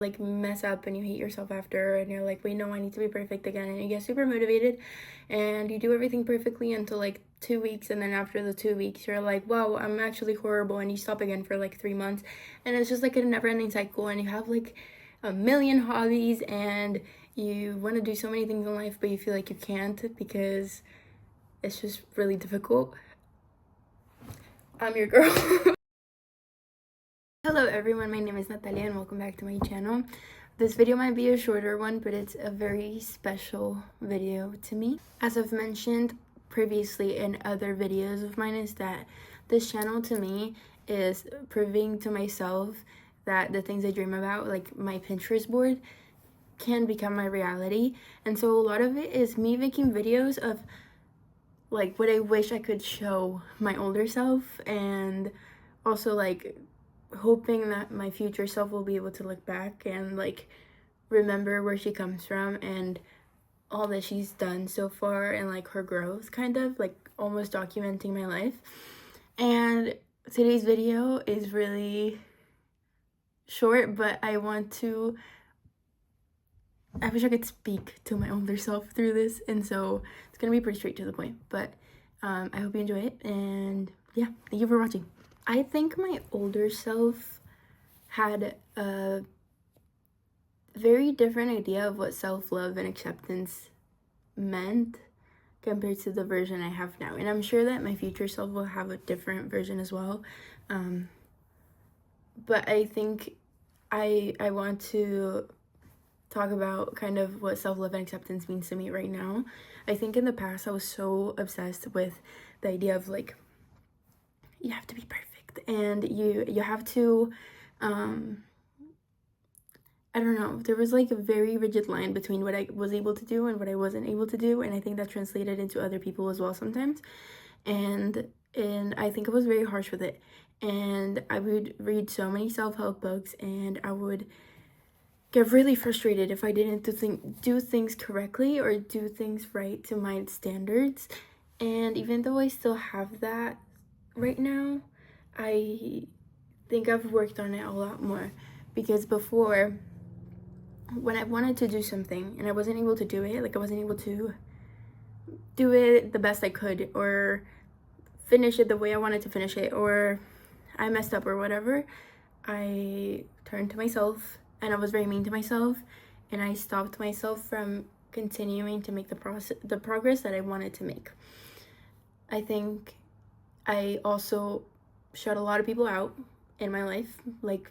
like mess up and you hate yourself after, and you're like, wait, no, I need to be perfect again, and you get super motivated and you do everything perfectly until like 2 weeks, and then after the 2 weeks you're like, wow, I'm actually horrible, and you stop again for like 3 months, and it's just like a never-ending cycle, and you have like a million hobbies and you want to do so many things in life, but you feel like you can't because it's just really difficult. I'm your girl. Hello everyone, my name is Natalia and welcome back to my channel. This video might be a shorter one, but it's a very special video to me. As I've mentioned previously in other videos of mine, is that this channel to me is proving to myself that the things I dream about, like my Pinterest board, can become my reality. And so a lot of it is me making videos of like what I wish I could show my older self, and also like hoping that my future self will be able to look back and like remember where she comes from and all that she's done so far, and like her growth, kind of like almost documenting my life. And today's video is really short, but I wish I could speak to my older self through this, and so it's gonna be pretty straight to the point, but I hope you enjoy it, and yeah, thank you for watching. I think my older self had a very different idea of what self-love and acceptance meant compared to the version I have now. And I'm sure that my future self will have a different version as well. But I think I want to talk about kind of what self-love and acceptance means to me right now. I think in the past I was so obsessed with the idea of like, you have to be perfect and you have to I don't know, there was like a very rigid line between what I was able to do and what I wasn't able to do, and I think that translated into other people as well sometimes, and I think I was very harsh with it. And I would read so many self-help books, and I would get really frustrated if I didn't do things correctly or do things right to my standards. And even though I still have that right now, I think I've worked on it a lot more, because before, when I wanted to do something and I wasn't able to do it, like I wasn't able to do it the best I could or finish it the way I wanted to finish it, or I messed up or whatever, I turned to myself and I was very mean to myself, and I stopped myself from continuing to make the progress that I wanted to make. I think I also shut a lot of people out in my life. Like,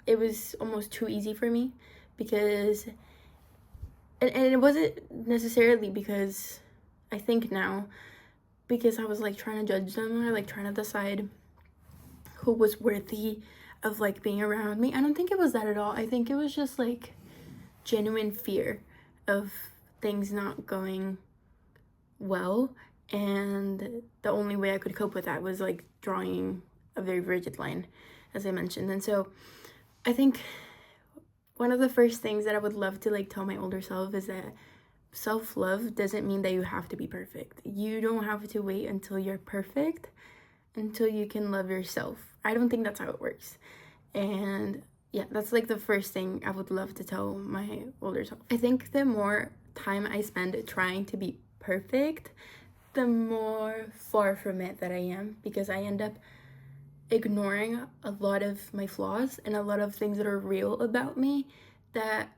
it was almost too easy for me, because and it wasn't necessarily because, I think now, because I was like trying to judge them or like trying to decide who was worthy of like being around me. I don't think it was that at all. I think it was just like genuine fear of things not going well, and the only way I could cope with that was like drawing a very rigid line, as I mentioned. And so I think one of the first things that I would love to like tell my older self is that self-love doesn't mean that you have to be perfect. You don't have to wait until you're perfect until you can love yourself. I don't think that's how it works. And yeah, that's like the first thing I would love to tell my older self. I think the more time I spend trying to be perfect, the more far from it that I am, because I end up ignoring a lot of my flaws and a lot of things that are real about me that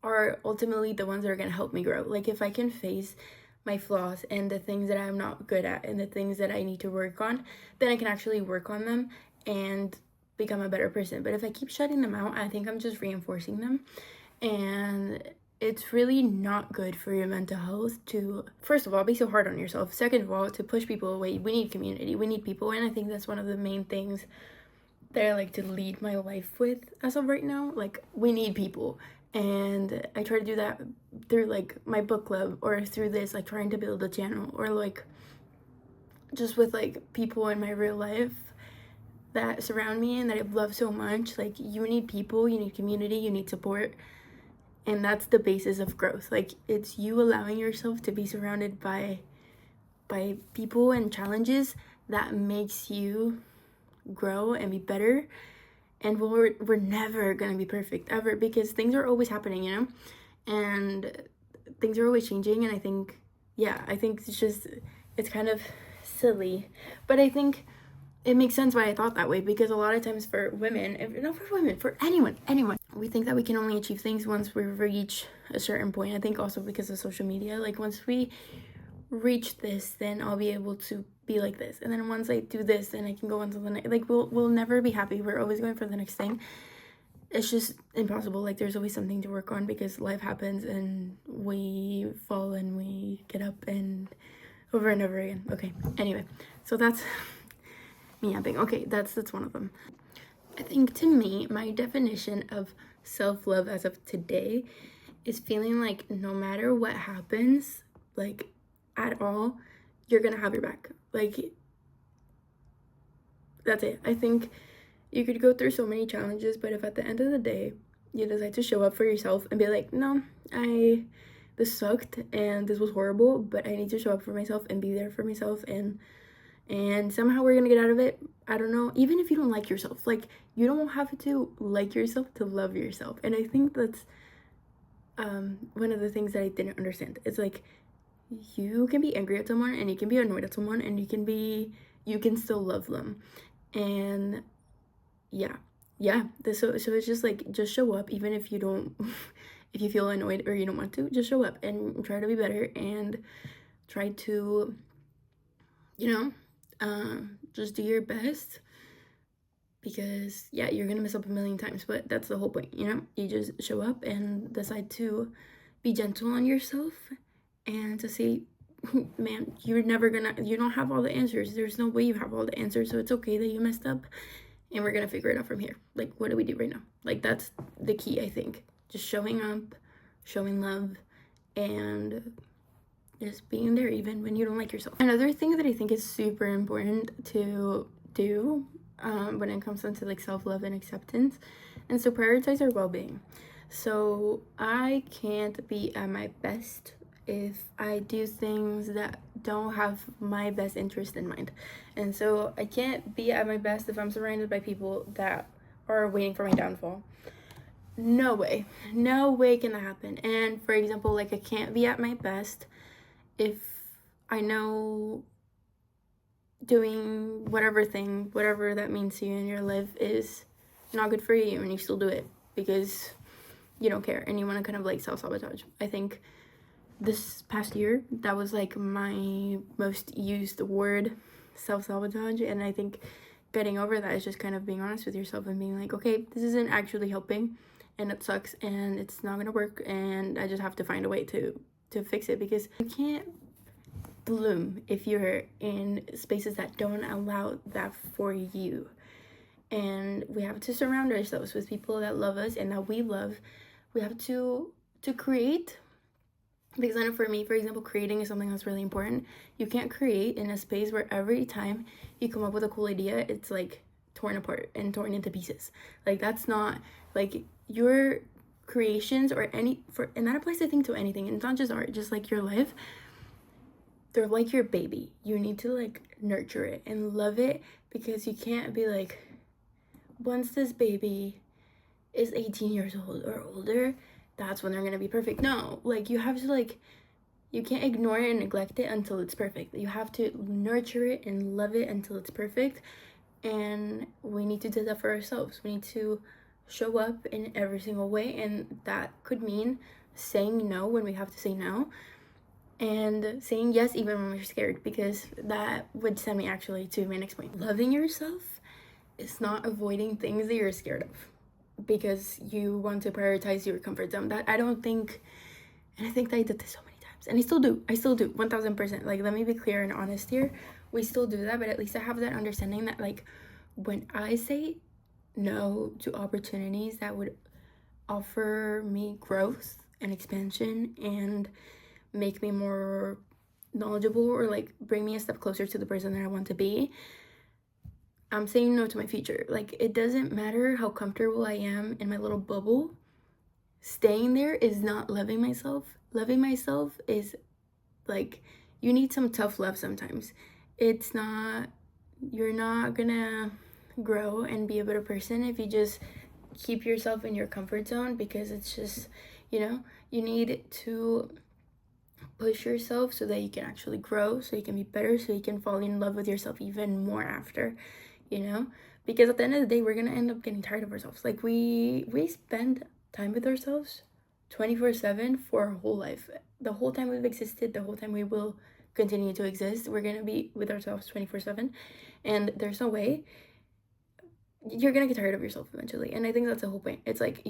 are ultimately the ones that are going to help me grow. Like, if I can face my flaws and the things that I'm not good at and the things that I need to work on, then I can actually work on them and become a better person. But if I keep shutting them out, I think I'm just reinforcing them, and it's really not good for your mental health to, first of all, be so hard on yourself. Second of all, to push people away. We need community, we need people, and I think that's one of the main things that I like to lead my life with as of right now. Like, we need people, and I try to do that through like my book club, or through this, like trying to build a channel, or like just with like people in my real life that surround me and that I love so much. Like, you need people, you need community, you need support. And that's the basis of growth. Like, it's you allowing yourself to be surrounded by people and challenges that makes you grow and be better And we're never gonna be perfect ever, because things are always happening, you know, and things are always changing. And I think, yeah, I think it's kind of silly, but I think it makes sense why I thought that way, because a lot of times for women, not for women, for anyone, we think that we can only achieve things once we reach a certain point. I think also because of social media, like once we reach this, then I'll be able to be like this, and then once I do this, then I can go on to the next. Like we'll never be happy. We're always going for the next thing. It's just impossible. Like there's always something to work on, because life happens and we fall and we get up and over and over again. Okay, anyway, so that's me yapping. Okay, that's one of them. I think to me, my definition of self-love as of today is feeling like no matter what happens, like at all, you're gonna have your back. Like that's it. I think you could go through so many challenges, but if at the end of the day you decide to show up for yourself and be like, no, this sucked and this was horrible, but I need to show up for myself and be there for myself, and somehow we're gonna get out of it. I don't know, even if you don't like yourself, like you don't have to like yourself to love yourself. And I think that's one of the things that I didn't understand. It's like you can be angry at someone and you can be annoyed at someone and you can still love them. And yeah, so it's just like, just show up, even if you don't if you feel annoyed or you don't want to, just show up and try to be better and try to, you know, just do your best, because yeah, you're gonna mess up a million times, but that's the whole point, you know. You just show up and decide to be gentle on yourself and to say, man, you don't have all the answers. There's no way you have all the answers, so it's okay that you messed up, and we're gonna figure it out from here. Like, what do we do right now? Like, that's the key, I think. Just showing up, showing love, and just being there even when you don't like yourself. Another thing that I think is super important to do when it comes into like self-love and acceptance, and so prioritize our well-being. So I can't be at my best if I do things that don't have my best interest in mind. And so I can't be at my best if I'm surrounded by people that are waiting for my downfall. No way can that happen. And for example, like I can't be at my best if I know doing whatever that means to you in your life is not good for you, and you still do it because you don't care and you want to kind of like self-sabotage. I think this past year, that was like my most used word, self-sabotage. And I think getting over that is just kind of being honest with yourself and being like, okay, this isn't actually helping and it sucks and it's not gonna work, and I just have to find a way to fix it, because you can't bloom if you're in spaces that don't allow that for you. And we have to surround ourselves with people that love us and that we love. We have to create, because I know for me, for example, creating is something that's really important. You can't create in a space where every time you come up with a cool idea, it's like torn apart and torn into pieces. Like that's not like your creations or and that applies, I think, to anything. And it's not just art, just like your life. They're like your baby. You need to like nurture it and love it, because you can't be like, once this baby is 18 years old or older, that's when they're gonna be perfect. No, like you have to like, you can't ignore it and neglect it until it's perfect. You have to nurture it and love it until it's perfect. And we need to do that for ourselves. We need to show up in every single way, and that could mean saying no when we have to say no, and saying yes even when we're scared, because that would send me actually to my next point. Loving yourself is not avoiding things that you're scared of because you want to prioritize your comfort zone. That I don't think, and I think that I did this so many times, and I still do 1000%. Like, let me be clear and honest here, we still do that, but at least I have that understanding that like when I say no to opportunities that would offer me growth and expansion and make me more knowledgeable, or like bring me a step closer to the person that I want to be, I'm saying no to my future. Like, it doesn't matter how comfortable I am in my little bubble. Staying there is not loving myself. Loving myself is like, you need some tough love sometimes. It's not, you're not gonna grow and be a better person if you just keep yourself in your comfort zone, because it's just, you need to push yourself so that you can actually grow, so you can be better, so you can fall in love with yourself even more after, because at the end of the day, we're gonna end up getting tired of ourselves. Like, we spend time with ourselves 24/7 for our whole life. The whole time we've existed, the whole time we will continue to exist, we're gonna be with ourselves 24/7, and there's no way you're gonna get tired of yourself eventually. And I think that's the whole point. It's like,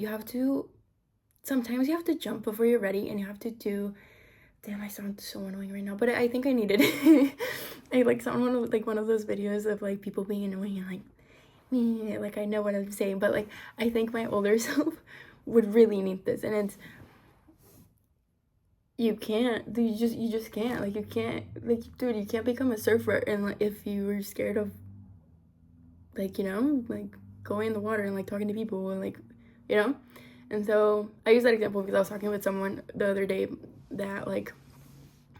sometimes you have to jump before you're ready, and you have to do, damn, I sound so annoying right now, but I think I needed it. I like sound one of those videos of like people being annoying and like me, like I know what I'm saying, but like I think my older self would really need this. And it's, you just can't, like, you can't, like, dude, you can't become a surfer and like, if you were scared of, like, like going in the water and like talking to people and like, and so I use that example because I was talking with someone the other day that like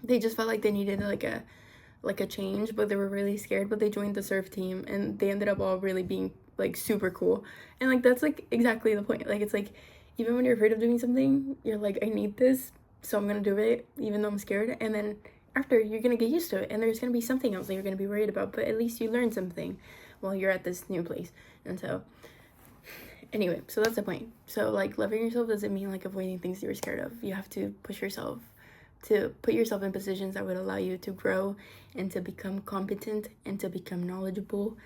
they just felt like they needed like a change, but they were really scared, but they joined the surf team and they ended up all really being like super cool. And like that's like exactly the point. Like, it's like, even when you're afraid of doing something, you're like, I need this, so I'm gonna do it even though I'm scared. And then after, you're gonna get used to it, and there's gonna be something else that you're gonna be worried about, but at least you learn something while you're at this new place. And so anyway, so that's the point. So like, loving yourself doesn't mean like avoiding things you're scared of. You have to push yourself to put yourself in positions that would allow you to grow and to become competent and to become knowledgeable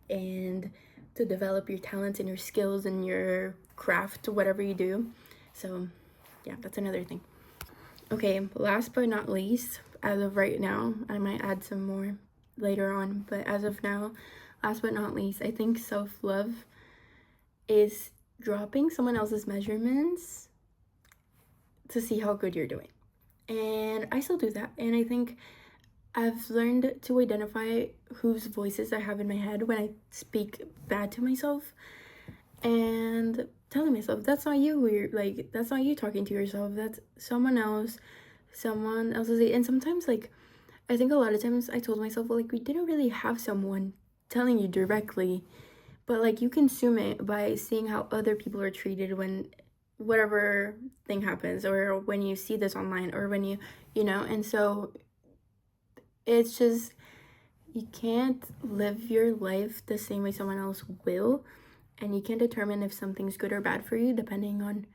and to develop your talents and your skills and your craft, whatever you do. So yeah, that's another thing. Okay, last but not least, as of right now, I might add some more later on, but as of now, last but not least, I think self-love is dropping someone else's measurements to see how good you're doing. And I still do that. And I think I've learned to identify whose voices I have in my head when I speak bad to myself, and telling myself, that's not you. Like, that's not you talking to yourself. That's someone else's. And sometimes, like, I think a lot of times I told myself, well, like, we didn't really have someone telling you directly, but like, you consume it by seeing how other people are treated when whatever thing happens, or when you see this online, or when you and so it's just, you can't live your life the same way someone else will, and you can't determine if something's good or bad for you depending on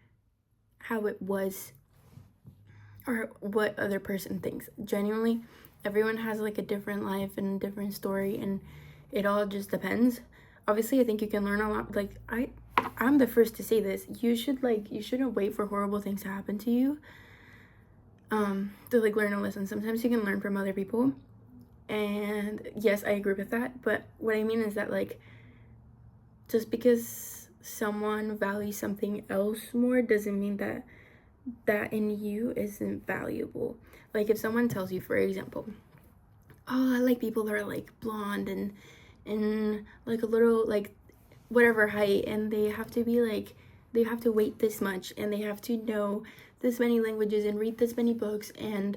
how it was or what other person thinks. Genuinely, everyone has like a different life and a different story, and it all just depends. Obviously, I think you can learn a lot. Like, I'm the first to say this. You shouldn't wait for horrible things to happen to you to like learn a lesson. Sometimes you can learn from other people, and yes, I agree with that. But what I mean is that, like, just because someone values something else more doesn't mean that in you isn't valuable. Like, if someone tells you, for example, oh, I like people that are like blonde and like a little like whatever height, and they have to be like, they have to weight this much, and they have to know this many languages and read this many books and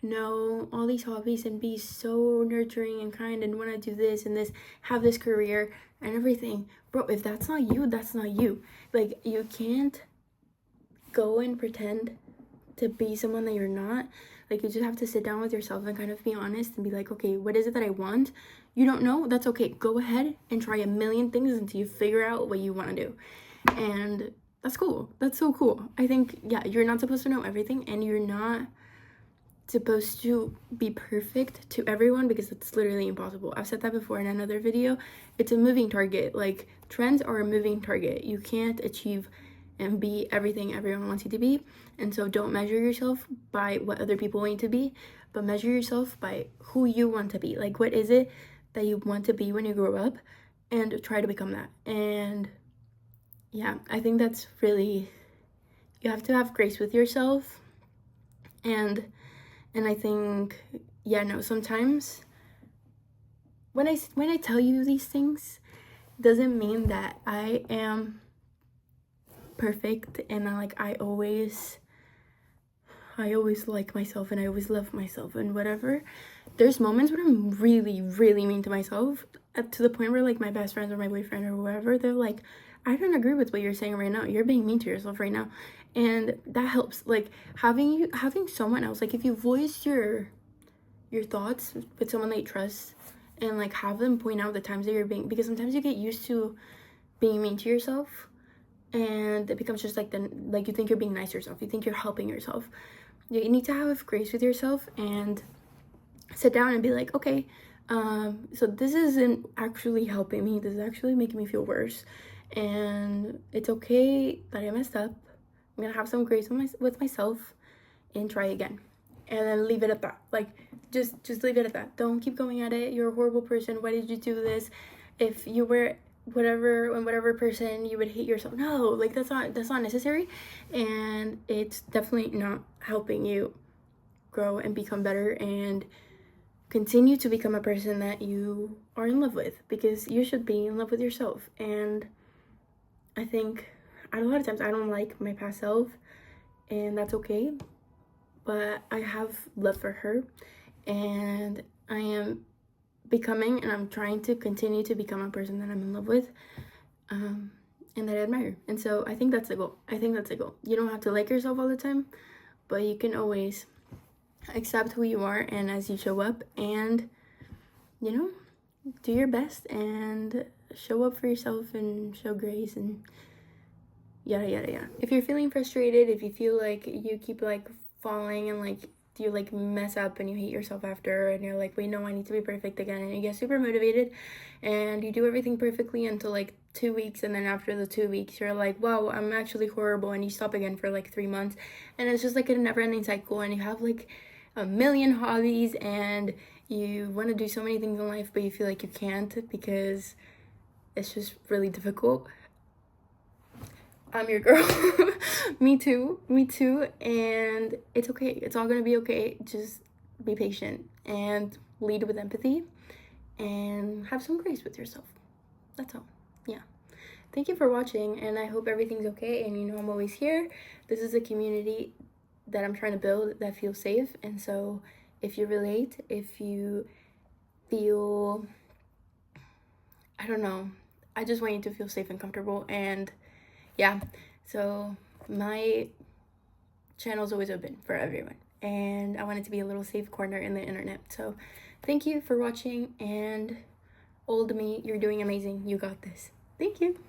know all these hobbies and be so nurturing and kind and want to do this and this, have this career and everything. Bro, if that's not you, that's not you. Like, you can't go and pretend to be someone that you're not. Like, you just have to sit down with yourself and kind of be honest and be like, okay, what is it that I want? You don't know? That's okay. Go ahead and try a million things until you figure out what you want to do. And that's cool. That's so cool. I think, yeah, you're not supposed to know everything, and you're not supposed to be perfect to everyone, because it's literally impossible. I've said that before in another video. It's a moving target. Like, trends are a moving target. You can't achieve and be everything everyone wants you to be. And so don't measure yourself by what other people want you to be, but measure yourself by who you want to be. Like, what is it that you want to be when you grow up, and try to become that. And yeah, I think that's really, you have to have grace with yourself. And I think, yeah, no, sometimes when I tell you these things, doesn't mean that I am perfect and I always like myself and I always love myself and whatever. there's moments when I'm really, really mean to myself, to the point where like my best friends or my boyfriend or whoever, they're like, I don't agree with what you're saying right now. You're being mean to yourself right now. And that helps. Like having someone else, like if you voice your thoughts with someone that you trust, and like have them point out the times that you're being, because sometimes you get used to being mean to yourself, and it becomes just like like you think you're being nice to yourself, you think you're helping yourself. You need to have grace with yourself and sit down and be like, okay, so this isn't actually helping me, this is actually making me feel worse, and it's okay that I messed up. I'm gonna have some grace with myself and try again, and then leave it at that. Like just leave it at that. Don't keep going at it. You're a horrible person. Why did you do this? If you were whatever person, you would hate yourself. No, like that's not necessary, and it's definitely not helping you grow and become better and continue to become a person that you are in love with, because you should be in love with yourself. And I think a lot of times I don't like my past self, and that's okay, but I have love for her, and I am becoming, and I'm trying to continue to become a person that I'm in love with, and that I admire. And so I think that's a goal. You don't have to like yourself all the time, but you can always accept who you are and as you show up, and do your best and show up for yourself and show grace and yada yada yada. If you're feeling frustrated, if you feel like you keep like falling and like you like mess up and you hate yourself after, and you're like, wait, no, I need to be perfect again, and you get super motivated and you do everything perfectly until like 2 weeks, and then after the 2 weeks you're like, wow, I'm actually horrible, and you stop again for like 3 months, and it's just like a never-ending cycle, and you have like a million hobbies and you want to do so many things in life, but you feel like you can't because it's just really difficult. I'm your girl. Me too, and it's okay. It's all gonna be okay. Just be patient and lead with empathy and have some grace with yourself. That's all. Yeah. Thank you for watching, and I hope everything's okay, and I'm always here. This is a community that I'm trying to build that feels safe, and so if you relate, if you feel, I don't know, I just want you to feel safe and comfortable, and yeah, so my channel is always open for everyone, and I want it to be a little safe corner in the internet. So thank you for watching, and old me, you're doing amazing. You got this. Thank you.